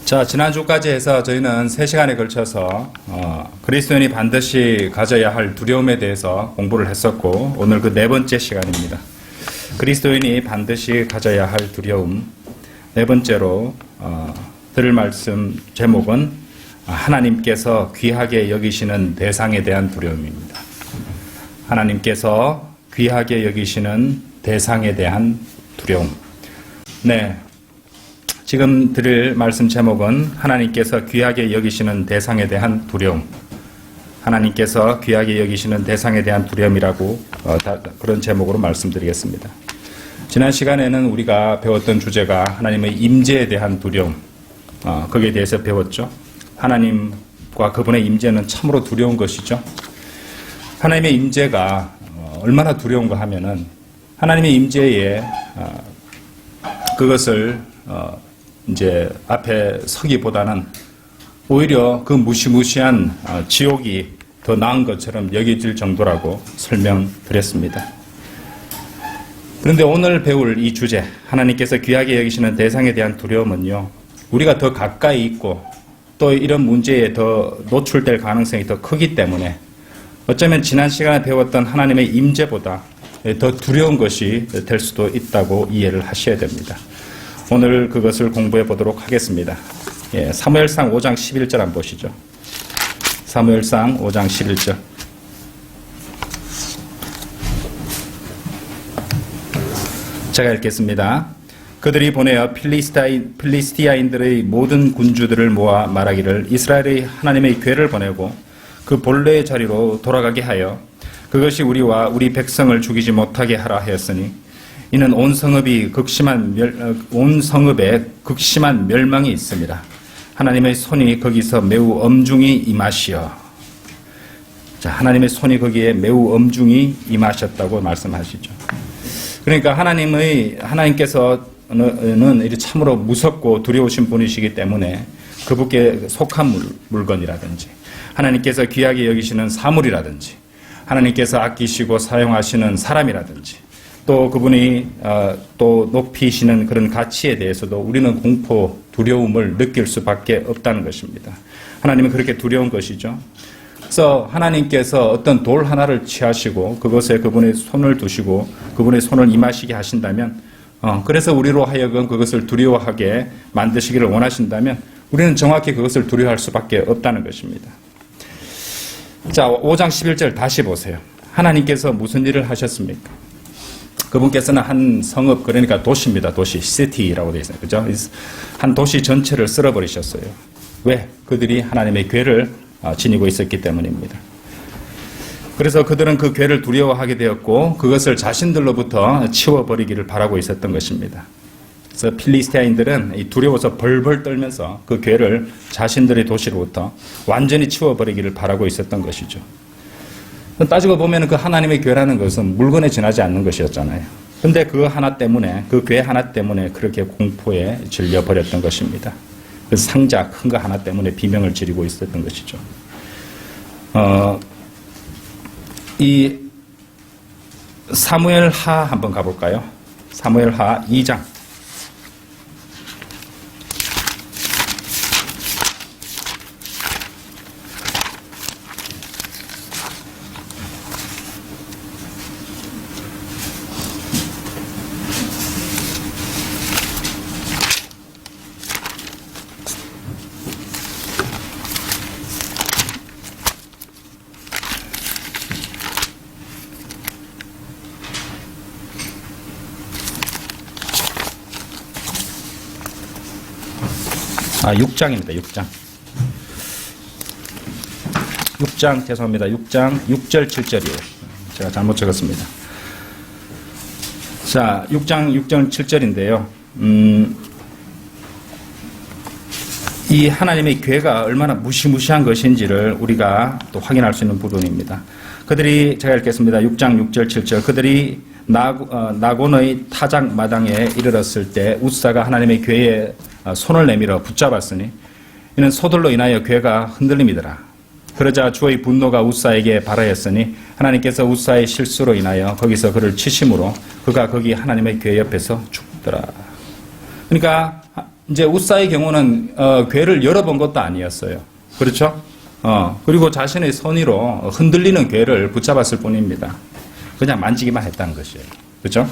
자, 지난주까지 해서 저희는 3시간에 걸쳐서 그리스도인이 반드시 가져야 할 두려움에 대해서 공부를 했었고, 오늘 그 4번째 시간입니다. 그리스도인이 반드시 가져야 할 두려움. 4번째로 들을 말씀 제목은 하나님께서 귀하게 여기시는 대상에 대한 두려움입니다. 하나님께서 귀하게 여기시는 대상에 대한 두려움. 네. 지금 드릴 말씀 제목은 하나님께서 귀하게 여기시는 대상에 대한 두려움. 하나님께서 귀하게 여기시는 대상에 대한 두려움이라고 그런 제목으로 말씀드리겠습니다. 지난 시간에는 우리가 배웠던 주제가 하나님의 임재에 대한 두려움. 거기에 대해서 배웠죠. 하나님과 그분의 임재는 참으로 두려운 것이죠. 하나님의 임재가 얼마나 두려운가 하면은 하나님의 임재에 그것을 이제 앞에 서기보다는 오히려 그 무시무시한 지옥이 더 나은 것처럼 여겨질 정도라고 설명드렸습니다. 그런데 오늘 배울 이 주제, 하나님께서 귀하게 여기시는 대상에 대한 두려움은요, 우리가 더 가까이 있고 또 이런 문제에 더 노출될 가능성이 더 크기 때문에 어쩌면 지난 시간에 배웠던 하나님의 임재보다 더 두려운 것이 될 수도 있다고 이해를 하셔야 됩니다. 오늘 그것을 공부해 보도록 하겠습니다. 사무엘상 5장 11절 한번 보시죠. 사무엘상 5장 11절. 제가 읽겠습니다. 그들이 보내어 필리스티아인들의 모든 군주들을 모아 말하기를 이스라엘의 하나님의 괴를 보내고 그 본래의 자리로 돌아가게 하여 그것이 우리와 우리 백성을 죽이지 못하게 하라 하였으니 이는 온 성읍에 극심한 멸망이 있습니다. 하나님의 손이 거기서 매우 엄중히 임하시어. 자, 하나님의 손이 거기에 매우 엄중히 임하셨다고 말씀하시죠. 그러니까 하나님께서는 참으로 무섭고 두려우신 분이시기 때문에 그분께 속한 물건이라든지 하나님께서 귀하게 여기시는 사물이라든지 하나님께서 아끼시고 사용하시는 사람이라든지 또 그분이 또 높이시는 그런 가치에 대해서도 우리는 공포, 두려움을 느낄 수밖에 없다는 것입니다. 하나님은 그렇게 두려운 것이죠. 그래서 하나님께서 어떤 돌 하나를 취하시고 그것에 그분의 손을 두시고 그분의 손을 임하시게 하신다면 그래서 우리로 하여금 그것을 두려워하게 만드시기를 원하신다면 우리는 정확히 그것을 두려워할 수밖에 없다는 것입니다. 자, 5장 11절 다시 보세요. 하나님께서 무슨 일을 하셨습니까? 그분께서는 한 성읍, 그러니까 도시입니다. 도시, 시티라고 되어 있어요. 그죠? 한 도시 전체를 쓸어버리셨어요. 왜? 그들이 하나님의 괴를 지니고 있었기 때문입니다. 그래서 그들은 그 괴를 두려워하게 되었고 그것을 자신들로부터 치워버리기를 바라고 있었던 것입니다. 그래서 필리스티아인들은 두려워서 벌벌 떨면서 그 괴를 자신들의 도시로부터 완전히 치워버리기를 바라고 있었던 것이죠. 따지고 보면 그 하나님의 괴라는 것은 물건에 지나지 않는 것이었잖아요. 근데 그 하나 때문에, 그 괴 하나 때문에 그렇게 공포에 질려버렸던 것입니다. 그 상자 큰 거 하나 때문에 비명을 지르고 있었던 것이죠. 이 사무엘하 한번 가볼까요? 사무엘하 2장. 아, 6장입니다. 6장. 6장, 죄송합니다. 6장 6절 7절이에요. 제가 잘못 적었습니다. 자, 6장 6절 7절인데요. 이 하나님의 괴가 얼마나 무시무시한 것인지를 우리가 또 확인할 수 있는 부분입니다. 그들이, 제가 읽겠습니다. 6장 6절 7절. 그들이 나곤의 타작 마당에 이르렀을 때 웃사가 하나님의 괴에 손을 내밀어 붙잡았으니 이는 소들로 인하여 괴가 흔들림이더라. 그러자 주의 분노가 웃사에게 발하였으니 하나님께서 웃사의 실수로 인하여 거기서 그를 치심으로 그가 거기 하나님의 괴 옆에서 죽더라. 그러니까 이제 우사의 경우는 괴를 열어본 것도 아니었어요. 그렇죠? 그리고 자신의 선의로 흔들리는 괴를 붙잡았을 뿐입니다. 그냥 만지기만 했다는 것이에요. 그렇죠?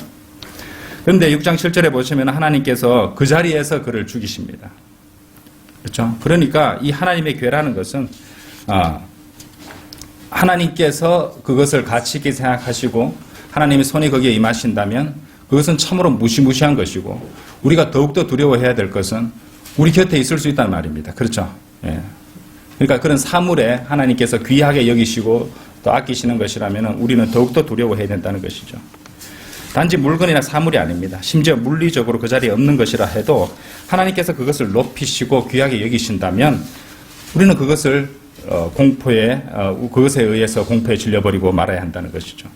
그런데 6장 7절에 보시면 하나님께서 그 자리에서 그를 죽이십니다. 그렇죠? 그러니까 이 하나님의 괴라는 것은 하나님께서 그것을 가치 있게 생각하시고 하나님의 손이 거기에 임하신다면 그것은 참으로 무시무시한 것이고 우리가 더욱더 두려워해야 될 것은 우리 곁에 있을 수 있다는 말입니다. 그렇죠? 예. 그러니까 그런 사물에 하나님께서 귀하게 여기시고 또 아끼시는 것이라면 우리는 더욱더 두려워해야 된다는 것이죠. 단지 물건이나 사물이 아닙니다. 심지어 물리적으로 그 자리에 없는 것이라 해도 하나님께서 그것을 높이시고 귀하게 여기신다면 우리는 그것을 그것에 의해서 공포에 질려버리고 말아야 한다는 것이죠.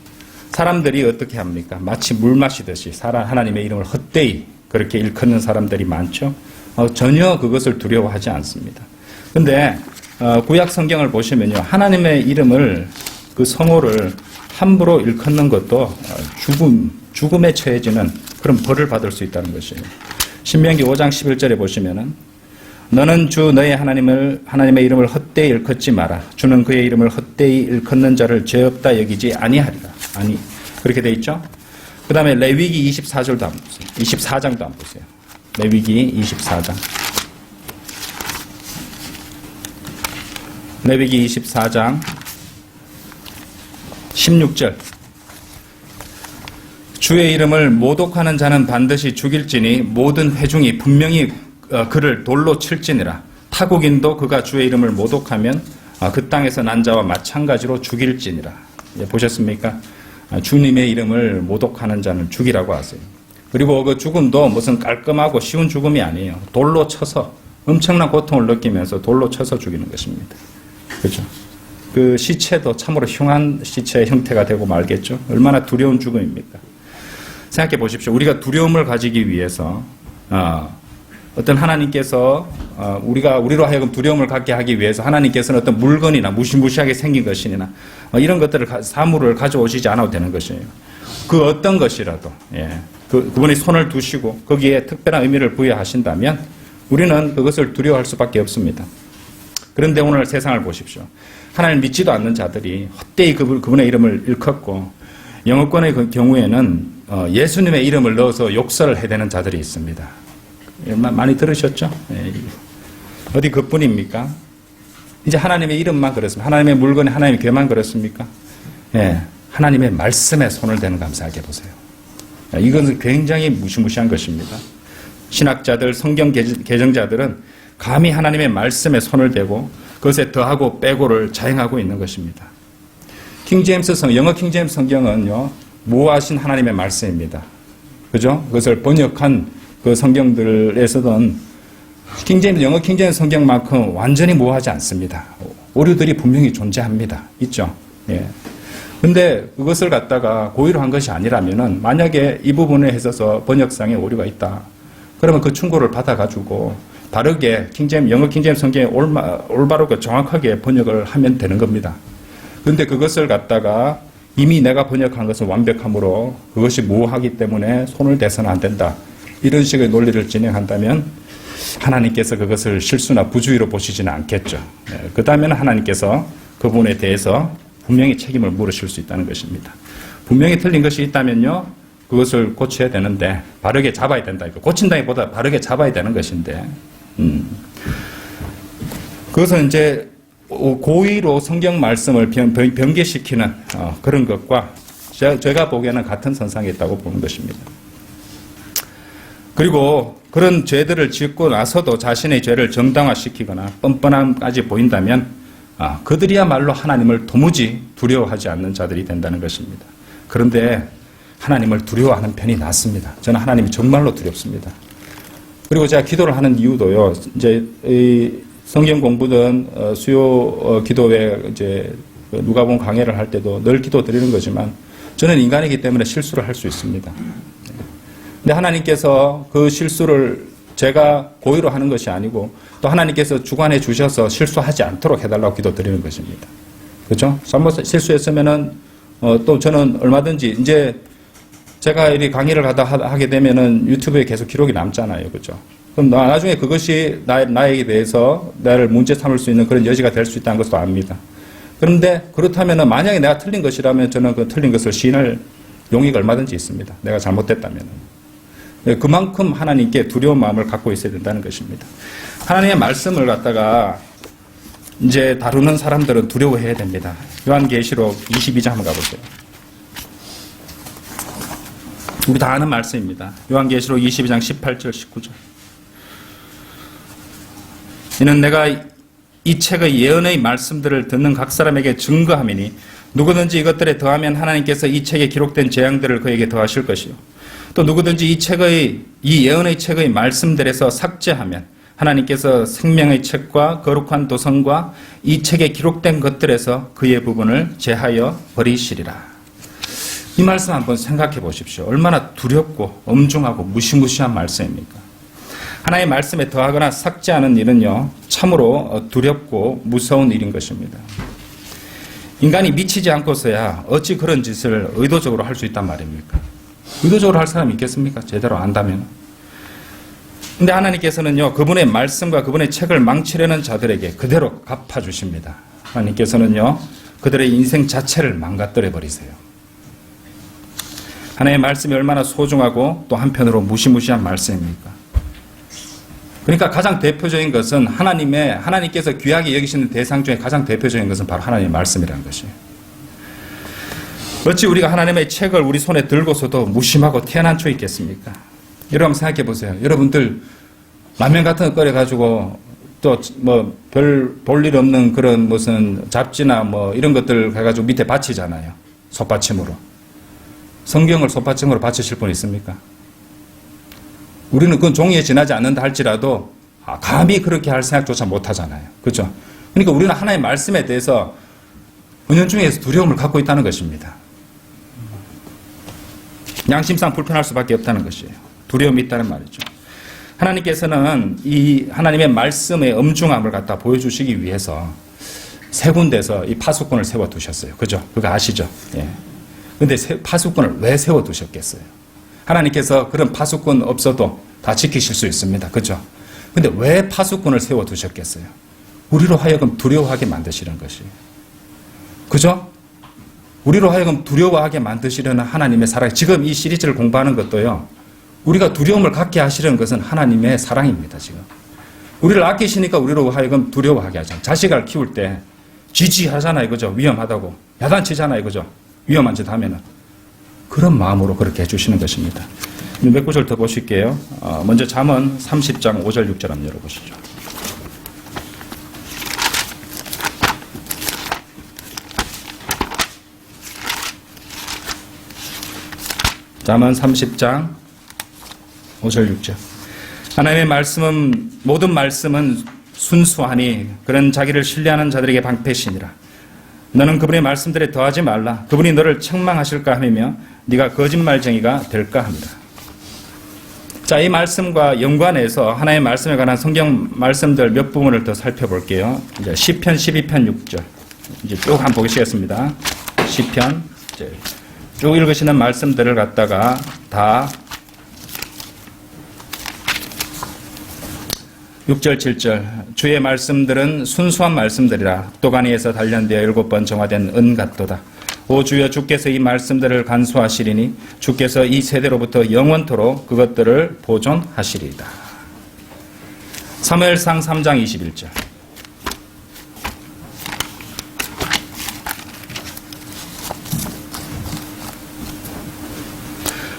사람들이 어떻게 합니까? 마치 물 마시듯이 하나님의 이름을 헛되이 그렇게 일컫는 사람들이 많죠. 전혀 그것을 두려워하지 않습니다. 그런데 구약 성경을 보시면요, 하나님의 이름을 그 성호를 함부로 일컫는 것도 죽음에 처해지는 그런 벌을 받을 수 있다는 것이에요. 신명기 5장 11절에 보시면은 너는 주 너의 하나님의 이름을 헛되이 일컫지 마라. 주는 그의 이름을 헛되이 일컫는 자를 죄 없다 여기지 아니하리라. 아니 그렇게 돼 있죠. 그 다음에 레위기 24절도 한번 보세요. 24장도 한번 보세요. 레위기 24장. 레위기 24장 16절. 주의 이름을 모독하는 자는 반드시 죽일지니 모든 회중이 분명히 그를 돌로 칠지니라. 타국인도 그가 주의 이름을 모독하면 그 땅에서 난 자와 마찬가지로 죽일지니라. 보셨습니까? 주님의 이름을 모독하는 자는 죽이라고 하세요. 그리고 그 죽음도 무슨 깔끔하고 쉬운 죽음이 아니에요. 돌로 쳐서 엄청난 고통을 느끼면서 돌로 쳐서 죽이는 것입니다. 그렇죠? 그 시체도 참으로 흉한 시체의 형태가 되고 말겠죠. 얼마나 두려운 죽음입니까? 생각해 보십시오. 우리가 두려움을 가지기 위해서 어떤 하나님께서 우리로 하여금 두려움을 갖게 하기 위해서 하나님께서는 어떤 물건이나 무시무시하게 생긴 것이나 이런 것들을 사물을 가져오시지 않아도 되는 것이에요. 그 어떤 것이라도 그분이 손을 두시고 거기에 특별한 의미를 부여하신다면 우리는 그것을 두려워할 수밖에 없습니다. 그런데 오늘 세상을 보십시오. 하나님을 믿지도 않는 자들이 헛되이 그분의 이름을 일컫고 영어권의 경우에는 예수님의 이름을 넣어서 욕설을 해대는 자들이 있습니다. 많이 들으셨죠? 어디 그뿐입니까? 이제 하나님의 이름만 그렇습니까? 하나님의 물건에 하나님의 괴만 그렇습니까? 하나님의 말씀에 손을 대는 감사하게 보세요. 이것은 굉장히 무시무시한 것입니다. 신학자들, 성경 개정자들은 감히 하나님의 말씀에 손을 대고 그것에 더하고 빼고를 자행하고 있는 것입니다. 영어 킹제임스 성경은요, 모호하신 하나님의 말씀입니다. 그죠? 그것을 번역한 그 성경들에서는 영어 킹제임스 성경만큼 완전히 모호하지 않습니다. 오류들이 분명히 존재합니다. 있죠? 예. 근데 그것을 갖다가 고의로 한 것이 아니라면은 만약에 이 부분에 있어서 번역상에 오류가 있다. 그러면 그 충고를 받아가지고 다르게 영어 킹제임스 성경에 올바르고 정확하게 번역을 하면 되는 겁니다. 그런데 그것을 갖다가 이미 내가 번역한 것은 완벽함으로 그것이 모호하기 때문에 손을 대서는 안 된다. 이런 식의 논리를 진행한다면 하나님께서 그것을 실수나 부주의로 보시지는 않겠죠. 그 다음에는 하나님께서 그 부분에 대해서 분명히 책임을 물으실 수 있다는 것입니다. 분명히 틀린 것이 있다면요, 그것을 고쳐야 되는데 바르게 잡아야 된다. 고친다기보다 바르게 잡아야 되는 것인데 그것은 이제 고의로 성경 말씀을 변개시키는 그런 것과 제가 보기에는 같은 선상에 있다고 보는 것입니다. 그리고 그런 죄들을 짓고 나서도 자신의 죄를 정당화시키거나 뻔뻔함까지 보인다면 그들이야말로 하나님을 도무지 두려워하지 않는 자들이 된다는 것입니다. 그런데 하나님을 두려워하는 편이 낫습니다. 저는 하나님이 정말로 두렵습니다. 그리고 제가 기도를 하는 이유도요, 이제 성경 공부든 수요 기도회 이제 누가복음 강해를 할 때도 늘 기도 드리는 거지만 저는 인간이기 때문에 실수를 할 수 있습니다. 근데 하나님께서 그 실수를 제가 고의로 하는 것이 아니고 또 하나님께서 주관해 주셔서 실수하지 않도록 해달라고 기도 드리는 것입니다. 그렇죠? 잘못 실수했으면은 또 저는 얼마든지 이제 제가 이 강의를 하게 되면은 유튜브에 계속 기록이 남잖아요. 그렇죠? 그럼 나중에 그것이 나에게 대해서 나를 문제 삼을 수 있는 그런 여지가 될 수 있다는 것도 압니다. 그런데 그렇다면 만약에 내가 틀린 것이라면 저는 그 틀린 것을 시인할 용의가 얼마든지 있습니다. 내가 잘못됐다면. 그만큼 하나님께 두려운 마음을 갖고 있어야 된다는 것입니다. 하나님의 말씀을 갖다가 이제 다루는 사람들은 두려워해야 됩니다. 요한계시록 22장 한번 가보세요. 우리 다 아는 말씀입니다. 요한계시록 22장 18절 19절. 이는 내가 이 책의 예언의 말씀들을 듣는 각 사람에게 증거함이니 누구든지 이것들에 더하면 하나님께서 이 책에 기록된 재앙들을 그에게 더하실 것이요 또 누구든지 이 예언의 책의 말씀들에서 삭제하면 하나님께서 생명의 책과 거룩한 도성과 이 책에 기록된 것들에서 그의 부분을 제하여 버리시리라. 이 말씀 한번 생각해 보십시오. 얼마나 두렵고 엄중하고 무시무시한 말씀입니까? 하나님의 말씀에 더하거나 삭제하는 일은요, 참으로 두렵고 무서운 일인 것입니다. 인간이 미치지 않고서야 어찌 그런 짓을 의도적으로 할 수 있단 말입니까? 의도적으로 할 사람이 있겠습니까? 제대로 안다면. 근데 하나님께서는요, 그분의 말씀과 그분의 책을 망치려는 자들에게 그대로 갚아주십니다. 하나님께서는요, 그들의 인생 자체를 망가뜨려 버리세요. 하나님의 말씀이 얼마나 소중하고 또 한편으로 무시무시한 말씀입니까? 그러니까 가장 대표적인 것은 하나님께서 귀하게 여기시는 대상 중에 가장 대표적인 것은 바로 하나님의 말씀이라는 것이에요. 어찌 우리가 하나님의 책을 우리 손에 들고서도 무심하고 태어난 초 있겠습니까? 여러분 생각해 보세요. 여러분들 라면 같은 거 끓여가지고 또 뭐 별 볼 일 없는 그런 무슨 잡지나 뭐 이런 것들 해가지고 밑에 받치잖아요. 솥받침으로. 성경을 솥받침으로 받치실 분 있습니까? 우리는 그건 종이에 지나지 않는다 할지라도 감히 그렇게 할 생각조차 못 하잖아요. 그렇죠? 그러니까 우리는 하나님의 말씀에 대해서 은연중에서 두려움을 갖고 있다는 것입니다. 양심상 불편할 수밖에 없다는 것이에요. 두려움이 있다는 말이죠. 하나님께서는 이 하나님의 말씀의 엄중함을 갖다 보여주시기 위해서 세 군데서 이 파수꾼을 세워두셨어요. 그죠? 그거 아시죠? 예. 근데 파수꾼을 왜 세워두셨겠어요? 하나님께서 그런 파수꾼 없어도 다 지키실 수 있습니다. 그죠? 근데 왜 파수꾼을 세워두셨겠어요? 우리로 하여금 두려워하게 만드시는 것이에요. 그죠? 우리로 하여금 두려워하게 만드시려는 하나님의 사랑. 지금 이 시리즈를 공부하는 것도요, 우리가 두려움을 갖게 하시려는 것은 하나님의 사랑입니다. 지금 우리를 아끼시니까 우리로 하여금 두려워하게 하잖아요. 자식을 키울 때 지지하잖아요. 그죠? 위험하다고 야단치잖아요. 그죠? 위험한 짓 하면은 그런 마음으로 그렇게 해주시는 것입니다. 몇 구절 더 보실게요. 먼저 잠언 30장 5절 6절 한번 열어보시죠. 잠언 30장 5절 6절. 하나님의 말씀은 모든 말씀은 순수하니 그런 자기를 신뢰하는 자들에게 방패시니라. 너는 그분의 말씀들에 더하지 말라. 그분이 너를 책망하실까 하며 네가 거짓말쟁이가 될까 합니다. 자, 이 말씀과 연관해서 하나님의 말씀에 관한 성경 말씀들 몇 부분을 더 살펴볼게요. 이제 시편 12편 6절 이제 쭉 한번 보시겠습니다. 시편 쭉 읽으시는 말씀들을 갖다가 다 6절 7절 주의 말씀들은 순수한 말씀들이라 도가니에서 단련되어 7번 정화된 은 같도다. 오 주여 주께서 이 말씀들을 간수하시리니 주께서 이 세대로부터 영원토록 그것들을 보존하시리이다. 사무엘상 3장 21절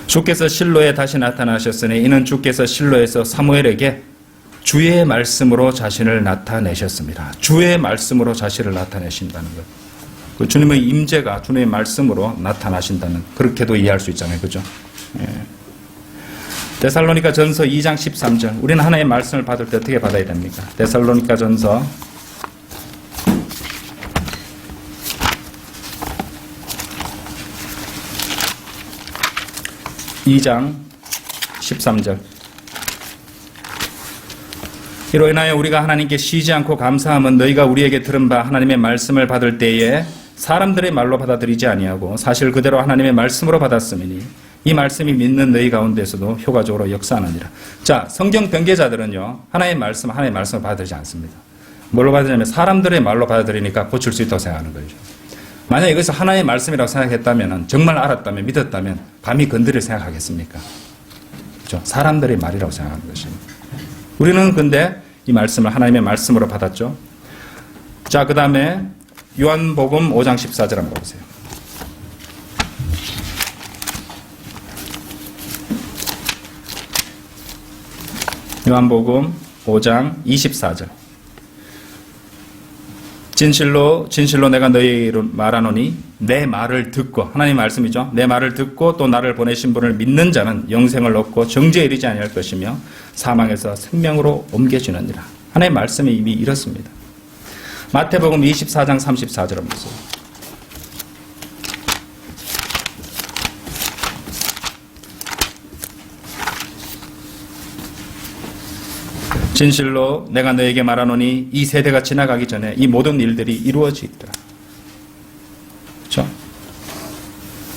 주께서 실로에 다시 나타나셨으니 이는 주께서 실로에서 사무엘에게 주의 말씀으로 자신을 나타내셨습니다. 주의 말씀으로 자신을 나타내신다는 것. 그 주님의 임재가 주님의 말씀으로 나타나신다는, 그렇게도 이해할 수 있잖아요. 그죠? 예. 데살로니가 전서 2장 13절. 우리는 하나님의 말씀을 받을 때 어떻게 받아야 됩니까? 데살로니가 전서 2장 13절. 이로 인하여 우리가 하나님께 쉬지 않고 감사함은 너희가 우리에게 들은 바 하나님의 말씀을 받을 때에 사람들의 말로 받아들이지 아니하고 사실 그대로 하나님의 말씀으로 받았음이니 이 말씀이 믿는 너희 가운데서도 효과적으로 역사하느니라. 자, 성경 변개자들은요, 하나님의 말씀을 받아들이지 않습니다. 뭘로 받아들이냐면 사람들의 말로 받아들이니까 고칠 수 있다고 생각하는 거죠. 만약에 이것을 하나님의 말씀이라고 생각했다면, 정말 알았다면, 믿었다면 감히 건드릴 생각하겠습니까? 그렇죠? 사람들의 말이라고 생각하는 것입니다. 우리는 근데 이 말씀을 하나님의 말씀으로 받았죠. 자, 그 다음에 요한복음 5장 14절 한번 보세요. 요한복음 5장 24절. 진실로 진실로 내가 너희에게 말하노니 내 말을 듣고, 하나님 말씀이죠. 내 말을 듣고 또 나를 보내신 분을 믿는 자는 영생을 얻고 정죄에 이르지 아니할 것이며 사망에서 생명으로 옮겨지느니라. 하나님 말씀이 이미 이렇습니다. 마태복음 24장 34절 한번 보세요. 진실로 내가 너에게 말하노니 이 세대가 지나가기 전에 이 모든 일들이 이루어지리라. 그렇죠?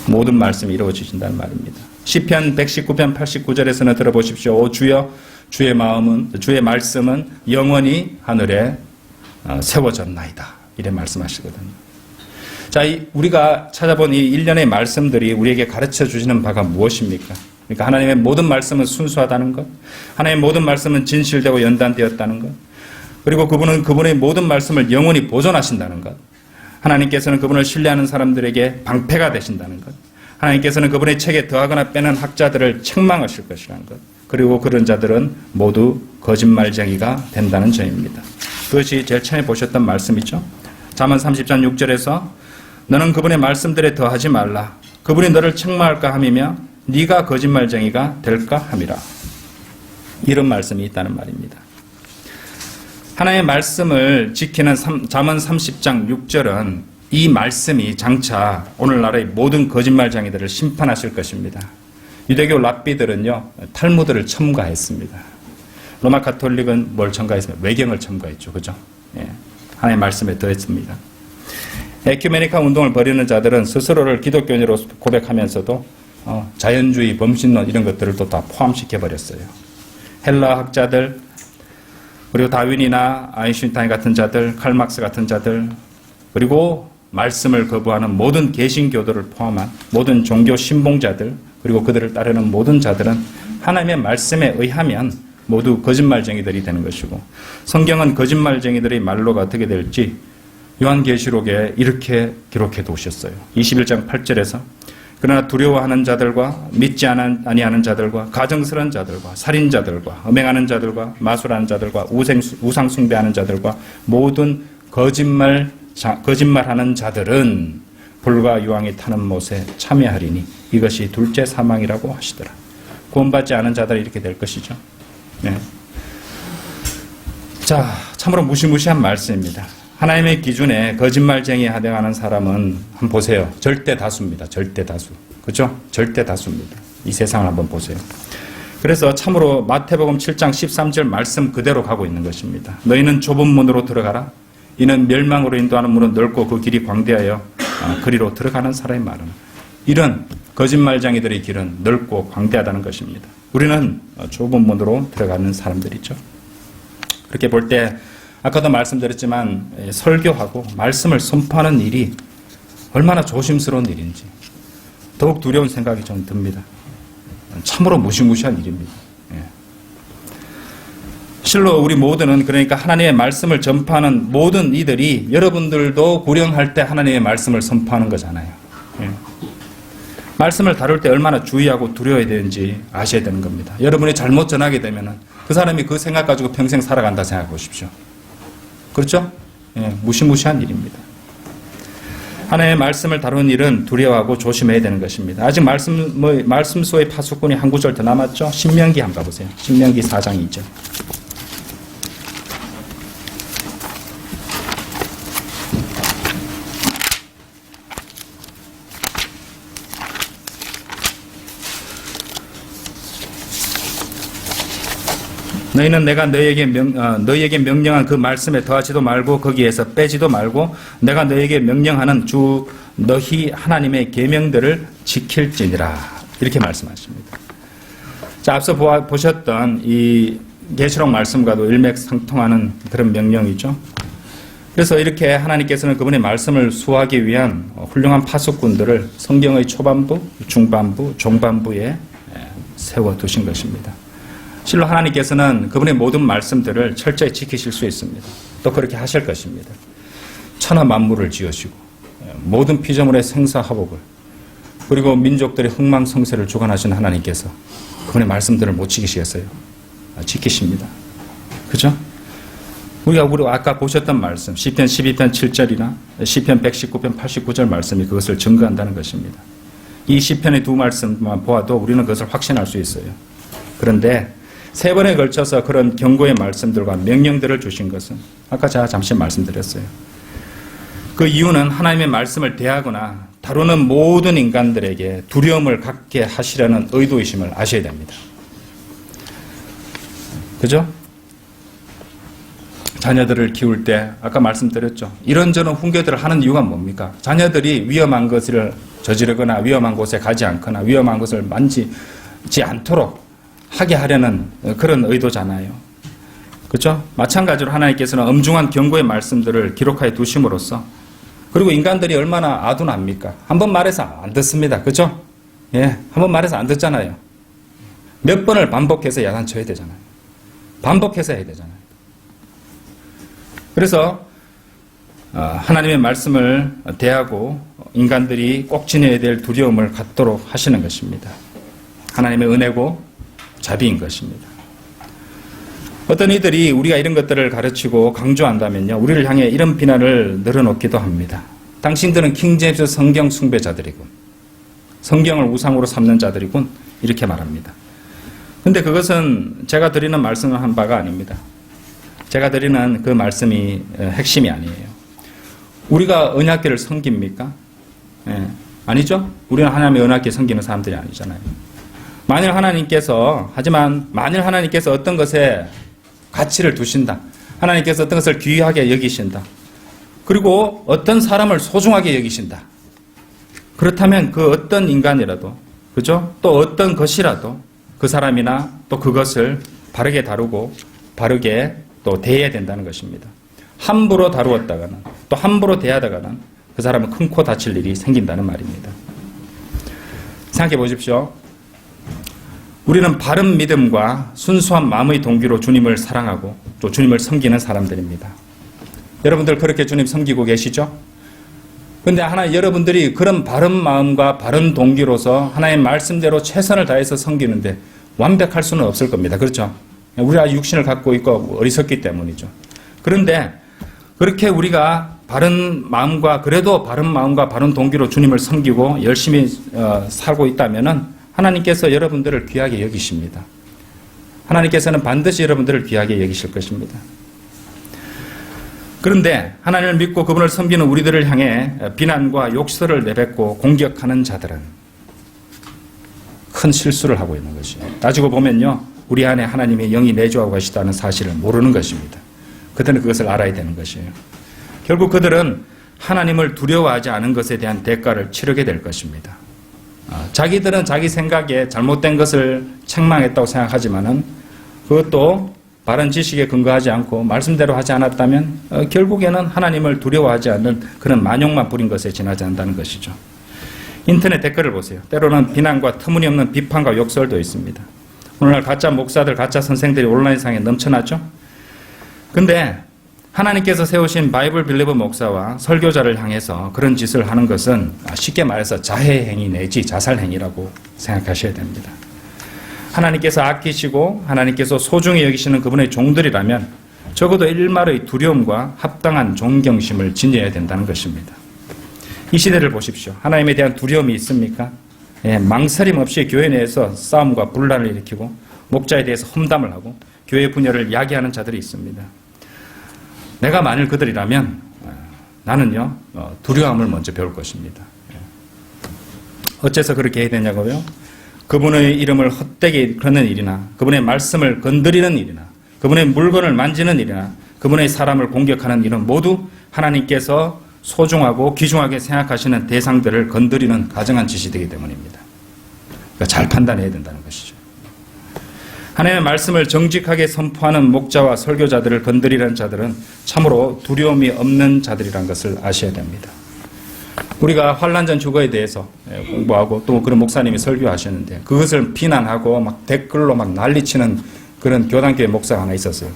모든 말씀이 이루어지신다는 말입니다. 시편 119편 89절에서는 들어보십시오. 오 주여, 주의 말씀은 영원히 하늘에 세워졌나이다. 이래 말씀하시거든요. 자, 우리가 찾아본 이 일련의 말씀들이 우리에게 가르쳐 주시는 바가 무엇입니까? 그러니까 하나님의 모든 말씀은 순수하다는 것, 하나님의 모든 말씀은 진실되고 연단되었다는 것, 그리고 그분은 그분의 모든 말씀을 영원히 보존하신다는 것, 하나님께서는 그분을 신뢰하는 사람들에게 방패가 되신다는 것, 하나님께서는 그분의 책에 더하거나 빼는 학자들을 책망하실 것이라는 것, 그리고 그런 자들은 모두 거짓말쟁이가 된다는 점입니다. 그것이 제일 처음에 보셨던 말씀이죠. 잠언 30장 6절에서 너는 그분의 말씀들에 더하지 말라. 그분이 너를 책망할까 함이며 네가 거짓말쟁이가 될까 함이라. 이런 말씀이 있다는 말입니다. 하나님의 말씀을 지키는 잠언 30장 6절은 이 말씀이 장차 오늘날의 모든 거짓말쟁이들을 심판하실 것입니다. 유대교 랍비들은요, 탈무드를 첨가했습니다. 로마 가톨릭은 뭘 첨가했습니까? 외경을 첨가했죠. 그죠? 예. 하나님의 말씀에 더했습니다. 에큐메니카 운동을 벌이는 자들은 스스로를 기독교인으로 고백하면서도 자연주의, 범신론 이런 것들을 또 다 포함시켜버렸어요. 헬라 학자들, 그리고 다윈이나 아인슈타인 같은 자들, 칼막스 같은 자들, 그리고 말씀을 거부하는 모든 개신교들을 포함한 모든 종교 신봉자들, 그리고 그들을 따르는 모든 자들은 하나님의 말씀에 의하면 모두 거짓말쟁이들이 되는 것이고, 성경은 거짓말쟁이들의 말로가 어떻게 될지 요한계시록에 이렇게 기록해 두셨어요. 21장 8절에서 그러나 두려워하는 자들과 믿지 아니하는 자들과 가증스러운 자들과 살인자들과 음행하는 자들과 마술하는 자들과 우상 숭배하는 자들과 모든 거짓말하는 자들은 불과 유황이 타는 못에 참여하리니 이것이 둘째 사망이라고 하시더라. 구원받지 않은 자들이 이렇게 될 것이죠. 네. 자, 참으로 무시무시한 말씀입니다. 하나님의 기준에 거짓말쟁이에 하대하는 사람은 한번 보세요. 절대 다수입니다. 절대 다수. 그렇죠? 절대 다수입니다. 이 세상을 한번 보세요. 그래서 참으로 마태복음 7장 13절 말씀 그대로 가고 있는 것입니다. 너희는 좁은 문으로 들어가라. 이는 멸망으로 인도하는 문은 넓고 그 길이 광대하여 그리로 들어가는 사람의 말은. 이런 거짓말쟁이들의 길은 넓고 광대하다는 것입니다. 우리는 좁은 문으로 들어가는 사람들이죠. 그렇게 볼 때 아까도 말씀드렸지만 설교하고 말씀을 선포하는 일이 얼마나 조심스러운 일인지 더욱 두려운 생각이 좀 듭니다. 참으로 무시무시한 일입니다. 실로 우리 모두는 그러니까 하나님의 말씀을 전파하는 모든 이들이 여러분들도 구령할 때 하나님의 말씀을 선포하는 거잖아요. 말씀을 다룰 때 얼마나 주의하고 두려워야 되는지 아셔야 되는 겁니다. 여러분이 잘못 전하게 되면 그 사람이 그 생각 가지고 평생 살아간다 생각해 보십시오. 그렇죠? 무시무시한 일입니다. 하나님의 말씀을 다루는 일은 두려워하고 조심해야 되는 것입니다. 아직 말씀소의 파수꾼이 한 구절 더 남았죠? 신명기 한번 가보세요. 신명기 4장 2절. 너희는 내가 너희에게 명령한 그 말씀에 더하지도 말고 거기에서 빼지도 말고 내가 너희에게 명령하는 주 너희 하나님의 계명들을 지킬지니라. 이렇게 말씀하십니다. 자, 앞서 보셨던 이 계시록 말씀과도 일맥상통하는 그런 명령이죠. 그래서 이렇게 하나님께서는 그분의 말씀을 수호하기 위한 훌륭한 파수꾼들을 성경의 초반부, 중반부, 종반부에 세워두신 것입니다. 실로 하나님께서는 그분의 모든 말씀들을 철저히 지키실 수 있습니다. 또 그렇게 하실 것입니다. 천하 만물을 지으시고 모든 피조물의 생사화복을 그리고 민족들의 흥망성쇠를 주관하신 하나님께서 그분의 말씀들을 못 지키시겠어요? 지키십니다. 그죠? 우리가 아까 보셨던 말씀 시편 12편 7절이나 시편 119편 89절 말씀이 그것을 증거한다는 것입니다. 이 시편의 두 말씀만 보아도 우리는 그것을 확신할 수 있어요. 그런데 세 번에 걸쳐서 그런 경고의 말씀들과 명령들을 주신 것은 아까 제가 잠시 말씀드렸어요. 그 이유는 하나님의 말씀을 대하거나 다루는 모든 인간들에게 두려움을 갖게 하시려는 의도이심을 아셔야 됩니다. 그죠? 자녀들을 키울 때 아까 말씀드렸죠. 이런저런 훈계들을 하는 이유가 뭡니까? 자녀들이 위험한 것을 저지르거나 위험한 곳에 가지 않거나 위험한 것을 만지지 않도록 하게 하려는 그런 의도잖아요. 그렇죠? 마찬가지로 하나님께서는 엄중한 경고의 말씀들을 기록하여 두심으로써 그리고 인간들이 얼마나 아둔합니까? 한 번 말해서 안 듣습니다. 그렇죠? 예, 한 번 말해서 안 듣잖아요. 몇 번을 반복해서 야단쳐야 되잖아요. 반복해서 해야 되잖아요. 그래서 하나님의 말씀을 대하고 인간들이 꼭 지녀야 될 두려움을 갖도록 하시는 것입니다. 하나님의 은혜고 자비인 것입니다. 어떤 이들이 우리가 이런 것들을 가르치고 강조한다면요, 우리를 향해 이런 비난을 늘어놓기도 합니다. 당신들은 킹제임스 성경 숭배자들이군, 성경을 우상으로 삼는 자들이군, 이렇게 말합니다. 그런데 그것은 제가 드리는 말씀을 한 바가 아닙니다. 제가 드리는 그 말씀이 핵심이 아니에요. 우리가 언약궤를 섬깁니까? 예, 아니죠? 우리는 하나님의 언약궤 섬기는 사람들이 아니잖아요. 만일 하나님께서 어떤 것에 가치를 두신다, 하나님께서 어떤 것을 귀하게 여기신다, 그리고 어떤 사람을 소중하게 여기신다, 그렇다면 그 어떤 인간이라도, 그죠? 또 어떤 것이라도 그 사람이나 또 그것을 바르게 다루고 바르게 또 대해야 된다는 것입니다. 함부로 다루었다가는 또 함부로 대하다가는 그 사람은 큰 코 다칠 일이 생긴다는 말입니다. 생각해 보십시오. 우리는 바른 믿음과 순수한 마음의 동기로 주님을 사랑하고 또 주님을 섬기는 사람들입니다. 여러분들 그렇게 주님 섬기고 계시죠? 그런데 여러분들이 그런 바른 마음과 바른 동기로서 하나님의 말씀대로 최선을 다해서 섬기는데 완벽할 수는 없을 겁니다. 그렇죠? 우리가 육신을 갖고 있고 어리석기 때문이죠. 그런데 그렇게 우리가 그래도 바른 마음과 바른 동기로 주님을 섬기고 열심히 살고 있다면은 하나님께서 여러분들을 귀하게 여기십니다. 하나님께서는 반드시 여러분들을 귀하게 여기실 것입니다. 그런데 하나님을 믿고 그분을 섬기는 우리들을 향해 비난과 욕설을 내뱉고 공격하는 자들은 큰 실수를 하고 있는 것이에요. 따지고 보면요, 우리 안에 하나님의 영이 내주하고 계시다는 사실을 모르는 것입니다. 그들은 그것을 알아야 되는 것이에요. 결국 그들은 하나님을 두려워하지 않은 것에 대한 대가를 치르게 될 것입니다. 자기들은 자기 생각에 잘못된 것을 책망했다고 생각하지만은 그것도 바른 지식에 근거하지 않고 말씀대로 하지 않았다면 결국에는 하나님을 두려워하지 않는 그런 만용만 부린 것에 지나지 않는다는 것이죠. 인터넷 댓글을 보세요. 때로는 비난과 터무니없는 비판과 욕설도 있습니다. 오늘날 가짜 목사들, 가짜 선생들이 온라인상에 넘쳐나죠? 근데 하나님께서 세우신 바이블 빌리버 목사와 설교자를 향해서 그런 짓을 하는 것은 쉽게 말해서 자해행위 내지 자살행위라고 생각하셔야 됩니다. 하나님께서 아끼시고 하나님께서 소중히 여기시는 그분의 종들이라면 적어도 일말의 두려움과 합당한 존경심을 지녀야 된다는 것입니다. 이 시대를 보십시오. 하나님에 대한 두려움이 있습니까? 예, 망설임 없이 교회 내에서 싸움과 분란을 일으키고 목자에 대해서 험담을 하고 교회 분열을 야기하는 자들이 있습니다. 내가 만일 그들이라면 나는요, 두려움을 먼저 배울 것입니다. 어째서 그렇게 해야 되냐고요? 그분의 이름을 헛되게 그러는 일이나 그분의 말씀을 건드리는 일이나 그분의 물건을 만지는 일이나 그분의 사람을 공격하는 일은 모두 하나님께서 소중하고 귀중하게 생각하시는 대상들을 건드리는 가정한 짓이 되기 때문입니다. 그러니까 잘 판단해야 된다는 것이죠. 하나님의 말씀을 정직하게 선포하는 목자와 설교자들을 건드리는 자들은 참으로 두려움이 없는 자들이라는 것을 아셔야 됩니다. 우리가 환난전 주거에 대해서 공부하고 또 그런 목사님이 설교하셨는데 그것을 비난하고 막 댓글로 막 난리치는 그런 교단교회 목사가 하나 있었어요.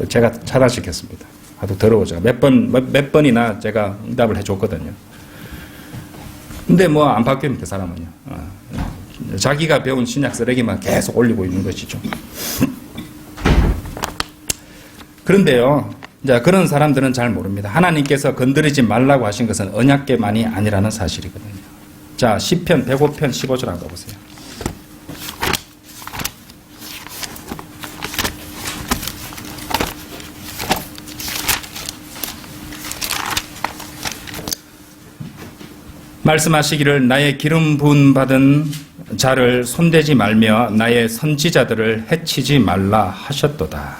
제가 차단시켰습니다. 아주 더러워져. 몇 번이나 제가 응답을 해줬거든요. 근데 뭐 안 바뀝니다, 그 사람은요. 자기가 배운 신약 쓰레기만 계속 올리고 있는 것이죠. 그런데요, 이제 그런 사람들은 잘 모릅니다. 하나님께서 건드리지 말라고 하신 것은 언약궤만이 아니라는 사실이거든요. 자, 시편 105편 15절 한번 보세요. 말씀하시기를 나의 기름 부은 받은 자를 손대지 말며 나의 선지자들을 해치지 말라 하셨도다.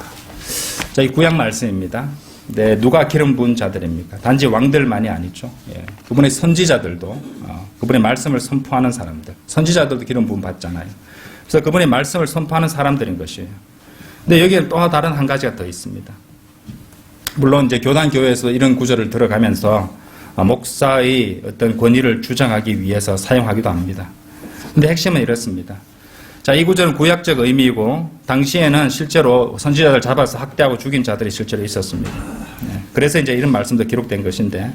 자, 이 구약 말씀입니다. 네, 누가 기름 부은 자들입니까? 단지 왕들만이 아니죠. 예, 그분의 선지자들도 그분의 말씀을 선포하는 사람들, 선지자들도 기름 부음 받잖아요. 그래서 그분의 말씀을 선포하는 사람들인 것이에요. 근데 여기에 또 다른 한 가지가 더 있습니다. 물론 이제 교단 교회에서 이런 구절을 들어가면서 목사의 어떤 권위를 주장하기 위해서 사용하기도 합니다. 근데 핵심은 이렇습니다. 자, 이 구절은 구약적 의미이고 당시에는 실제로 선지자들 잡아서 학대하고 죽인 자들이 실제로 있었습니다. 그래서 이제 이런 말씀도 기록된 것인데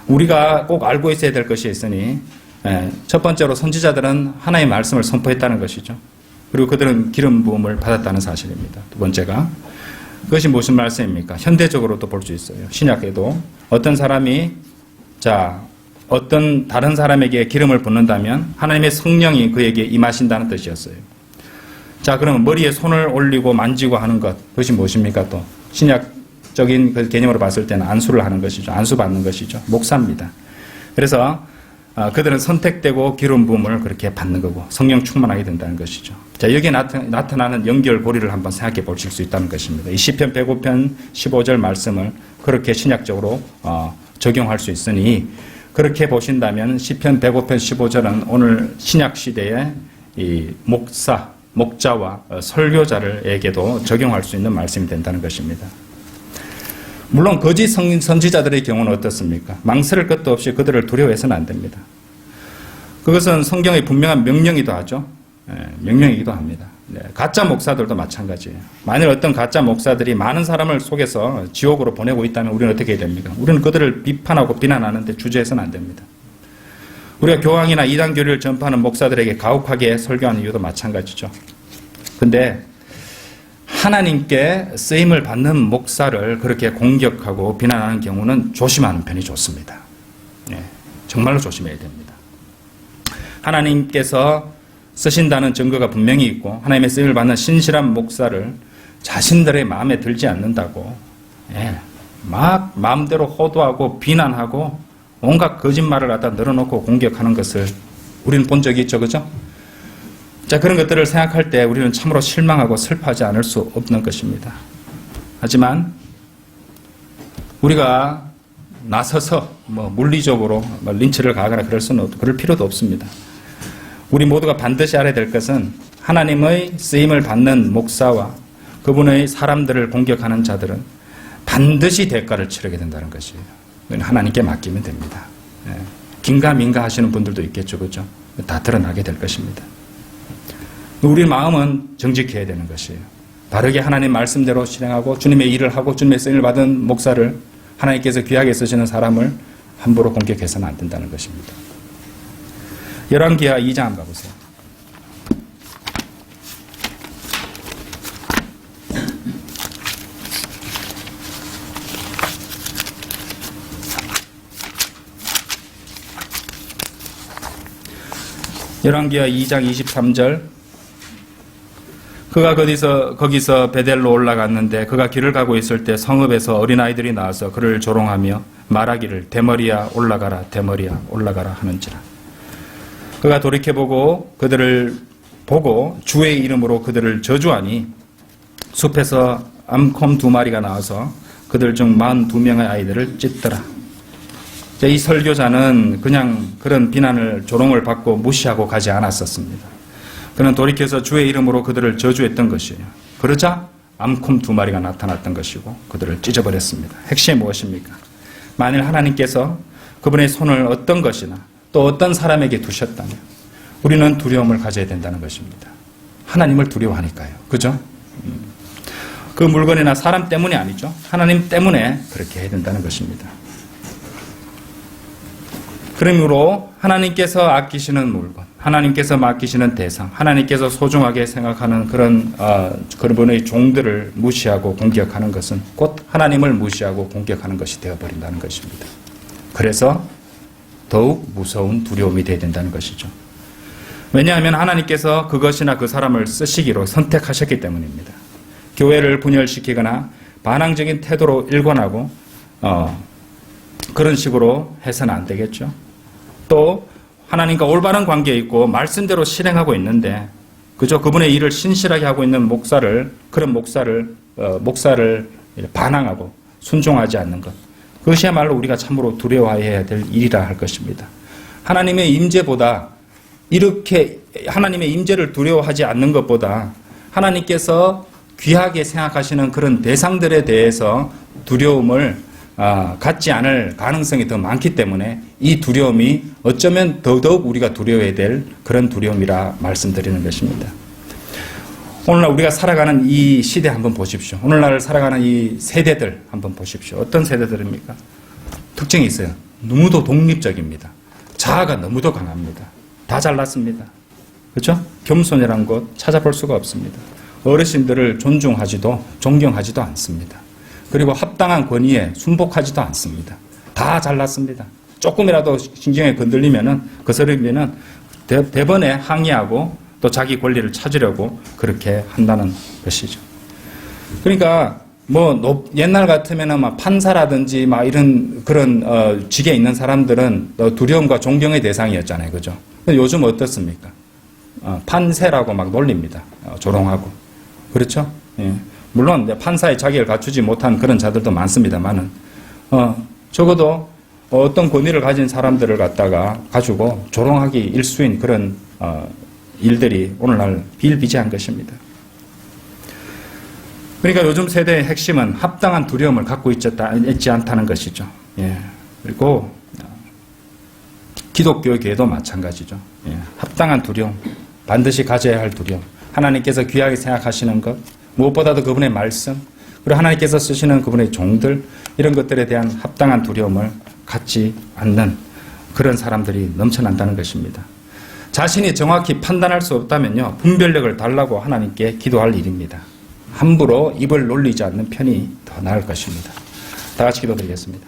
우리가 꼭 알고 있어야 될 것이 있으니 첫 번째로 선지자들은 하나님의 말씀을 선포했다는 것이죠. 그리고 그들은 기름 부음을 받았다는 사실입니다. 두 번째가 그것이 무슨 말씀입니까? 현대적으로도 볼 수 있어요. 신약에도 어떤 사람이 어떤 다른 사람에게 기름을 붓는다면 하나님의 성령이 그에게 임하신다는 뜻이었어요. 자, 그러면 머리에 손을 올리고 만지고 하는 것, 그것이 무엇입니까? 또 신약적인 그 개념으로 봤을 때는 안수를 하는 것이죠. 안수 받는 것이죠. 목사입니다. 그래서 그들은 선택되고 기름 부음을 그렇게 받는 거고 성령 충만하게 된다는 것이죠. 자, 여기에 나타나는 연결고리를 한번 생각해 보실 수 있다는 것입니다. 이 시편 105편 15절 말씀을 그렇게 신약적으로 적용할 수 있으니 그렇게 보신다면 시편 105편 15절은 오늘 신약 시대의 이 목자와 설교자들에게도 적용할 수 있는 말씀이 된다는 것입니다. 물론 거짓 선지자들의 경우는 어떻습니까? 망설일 것도 없이 그들을 두려워해서는 안 됩니다. 그것은 성경의 분명한 명령이기도 하죠. 명령이기도 합니다. 가짜 목사들도 마찬가지예요. 만일 어떤 가짜 목사들이 많은 사람을 속여서 지옥으로 보내고 있다면 우리는 어떻게 해야 됩니까? 우리는 그들을 비판하고 비난하는데 주저해서는 안 됩니다. 우리가 교황이나 이단 교리를 전파하는 목사들에게 가혹하게 설교하는 이유도 마찬가지죠. 근데 하나님께 쓰임을 받는 목사를 그렇게 공격하고 비난하는 경우는 조심하는 편이 좋습니다. 정말로 조심해야 됩니다. 하나님께서 쓰신다는 증거가 분명히 있고 하나님의 쓰임을 받는 신실한 목사를 자신들의 마음에 들지 않는다고 막 마음대로 호도하고 비난하고 온갖 거짓말을 갖다 늘어놓고 공격하는 것을 우리는 본 적이 있죠. 그죠? 자, 그런 것들을 생각할 때 우리는 참으로 실망하고 슬퍼하지 않을 수 없는 것입니다. 하지만 우리가 나서서 물리적으로 린치를 가하거나 그럴 필요도 없습니다. 우리 모두가 반드시 알아야 될 것은 하나님의 쓰임을 받는 목사와 그분의 사람들을 공격하는 자들은 반드시 대가를 치르게 된다는 것이에요. 하나님께 맡기면 됩니다. 긴가민가 하시는 분들도 있겠죠. 그렇죠? 다 드러나게 될 것입니다. 우리 마음은 정직해야 되는 것이에요. 바르게 하나님 말씀대로 실행하고 주님의 일을 하고 주님의 쓰임을 받은 목사를 하나님께서 귀하게 쓰시는 사람을 함부로 공격해서는 안 된다는 것입니다. 열왕기하 2장 한번 가보세요. 열왕기하 2장 23절 그가 거기서 베델로 올라갔는데 그가 길을 가고 있을 때 성읍에서 어린아이들이 나와서 그를 조롱하며 말하기를 대머리야 올라가라 대머리야 올라가라 하는지라. 그가 돌이켜보고 그들을 보고 주의 이름으로 그들을 저주하니 숲에서 암콤 2마리가 나와서 그들 중 42명의 아이들을 찢더라. 이 설교자는 그냥 그런 비난을 조롱을 받고 무시하고 가지 않았었습니다. 그는 돌이켜서 주의 이름으로 그들을 저주했던 것이에요. 그러자 암콤 2마리가 나타났던 것이고 그들을 찢어버렸습니다. 핵심이 무엇입니까? 만일 하나님께서 그분의 손을 어떤 것이나 또 어떤 사람에게 두셨다면 우리는 두려움을 가져야 된다는 것입니다. 하나님을 두려워하니까요. 그죠? 그 물건이나 사람 때문이 아니죠. 하나님 때문에 그렇게 해야 된다는 것입니다. 그러므로 하나님께서 아끼시는 물건, 하나님께서 맡기시는 대상, 하나님께서 소중하게 생각하는 그분의 종들을 무시하고 공격하는 것은 곧 하나님을 무시하고 공격하는 것이 되어버린다는 것입니다. 그래서 더욱 무서운 두려움이 되어야 된다는 것이죠. 왜냐하면 하나님께서 그것이나 그 사람을 쓰시기로 선택하셨기 때문입니다. 교회를 분열시키거나 반항적인 태도로 일관하고 그런 식으로 해서는 안 되겠죠. 또 하나님과 올바른 관계에 있고 말씀대로 실행하고 있는데 그저 그분의 일을 신실하게 하고 있는 그런 목사를 반항하고 순종하지 않는 것, 그것이야말로 우리가 참으로 두려워해야 될 일이라 할 것입니다. 하나님의 임재보다 이렇게 하나님의 임재를 두려워하지 않는 것보다 하나님께서 귀하게 생각하시는 그런 대상들에 대해서 두려움을 갖지 않을 가능성이 더 많기 때문에 이 두려움이 어쩌면 더더욱 우리가 두려워해야 될 그런 두려움이라 말씀드리는 것입니다. 오늘날 우리가 살아가는 이 시대 한번 보십시오. 오늘날 살아가는 이 세대들 한번 보십시오. 어떤 세대들입니까? 특징이 있어요. 너무도 독립적입니다. 자아가 너무도 강합니다. 다 잘났습니다. 그렇죠? 겸손이라는 것 찾아볼 수가 없습니다. 어르신들을 존경하지도 않습니다. 그리고 합당한 권위에 순복하지도 않습니다. 다 잘났습니다. 조금이라도 신경에 건들리면은 거스르면은 대번에 항의하고 또 자기 권리를 찾으려고 그렇게 한다는 것이죠. 그러니까 옛날 같으면은 막 판사라든지 막 이런 그런 직에 있는 사람들은 두려움과 존경의 대상이었잖아요, 그죠? 요즘 어떻습니까? 판세라고 막 놀립니다. 조롱하고. 그렇죠? 예. 물론 판사의 자격을 갖추지 못한 그런 자들도 많습니다만은 적어도 어떤 권위를 가진 사람들을 가지고 조롱하기 일수인 그런 일들이 오늘날 비일비재한 것입니다. 그러니까 요즘 세대의 핵심은 합당한 두려움을 갖고 있지 않다는 것이죠. 예. 그리고 기독교계도 마찬가지죠. 예. 합당한 두려움, 반드시 가져야 할 두려움, 하나님께서 귀하게 생각하시는 것, 무엇보다도 그분의 말씀, 그리고 하나님께서 쓰시는 그분의 종들, 이런 것들에 대한 합당한 두려움을 갖지 않는 그런 사람들이 넘쳐난다는 것입니다. 자신이 정확히 판단할 수 없다면요, 분별력을 달라고 하나님께 기도할 일입니다. 함부로 입을 놀리지 않는 편이 더 나을 것입니다. 다 같이 기도드리겠습니다.